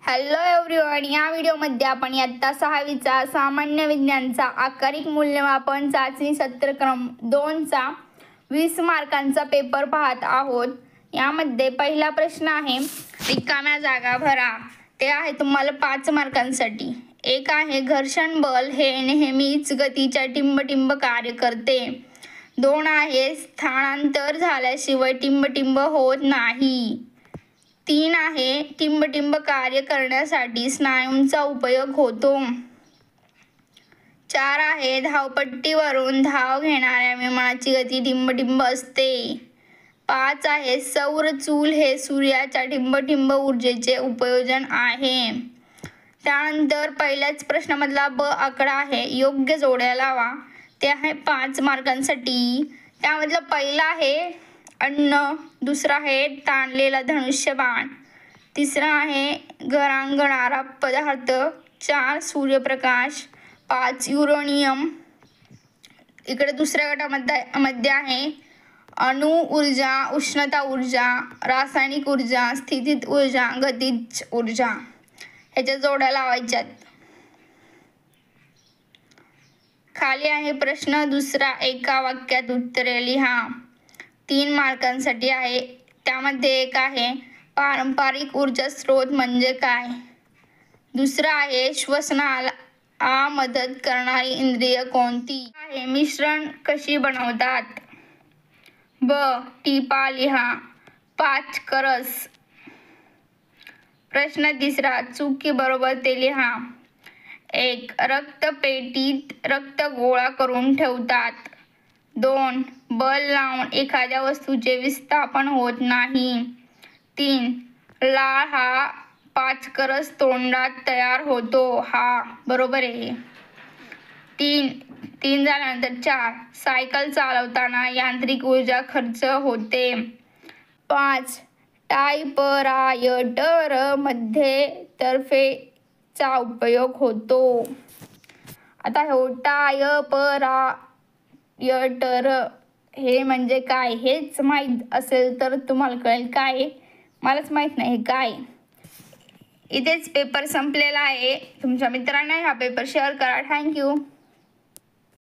Hello everyone, या व्हिडिओमध्ये आपण इयत्ता 6वीचा सामान्य विज्ञानचा आकारिक मूल्यमापन चाचणी सत्र क्रम 2चा 20 मार्कांचा पेपर पाहत आहोत। यामध्ये पहिला प्रश्न आहे रिकाम्या जागा भरा। ते आहे तुम्हाला 5 मार्कांसाठी। एक आहे घर्षण बल हे नेहमीच गतीच्या टिंब कार्य करते। 2 आहे स्थानांतर झाल्याशिवाय टिंब होत नाही। 3 आहे टिंब कार्य करण्यासाठी स्नायूंचा उपयोग होतो। 4 आहे धावपट्टीवरून धाव घेणाऱ्या विमानाची गती टिंब असते। 5 आहे सौर चूल हे सूर्याच्या टिंब ऊर्जेचे उपयोजन आहे। त्यानंतर पहिल्याच प्रश्नामधला ब आकडा आहे योग्य जोड्या लावा। ते आहे 5 मार्कांसाठी। त्यामधला पहिला आहे अन्न, दुसरा आहे ताणलेला धनुष्यबाण, तिसरा आहे घरांगणारा पदार्थ, 4 सूर्यप्रकाश, 5 युरेनियम। इकडे दुसऱ्या गटामध्ये आहे अणु ऊर्जा, उष्णता ऊर्जा, रासायनिक ऊर्जा, स्थितीज ऊर्जा, गतिज ऊर्जा। ह्याच्या जोड्या लावायच्यात। खाली आहे प्रश्न दुसरा, एका वाक्यात उत्तरे लिहा। 3 मार्कांसाठी आहे। त्यामध्ये एक आहे पारंपरिक ऊर्जा स्रोत म्हणजे काय। दुसरा आहे श्वसनाला मदत करणारी इंद्रिय कोणती आहे। मिश्रण कशी बनवतात। ब टिपा लिहा। 5 करस। प्रश्न तिसरा, चूक की बरोबर ते लिहा। 1 रक्तपेटीत रक्त गोळा करून ठेवतात। 2 बल लावून एखाद्या वस्तूचे विस्थापन होत नाही। 3 लाळ हा 5 करस तोंडात तयार होतो। हा बरोबर आहे। 3 झाल्यानंतर 4 सायकल चालवताना यांत्रिक ऊर्जा खर्च होते। 5 टायपरायटर मध्ये तर्फेचा उपयोग होतो। आता टायपरायटर हे म्हणजे काय हेच माहीत असेल तर तुम्हाला कळेल काय, मलाच माहीत नाही काय। इथेच पेपर संपलेला आहे। तुमच्या मित्रांना हा पेपर शेअर करा। थँक्यू।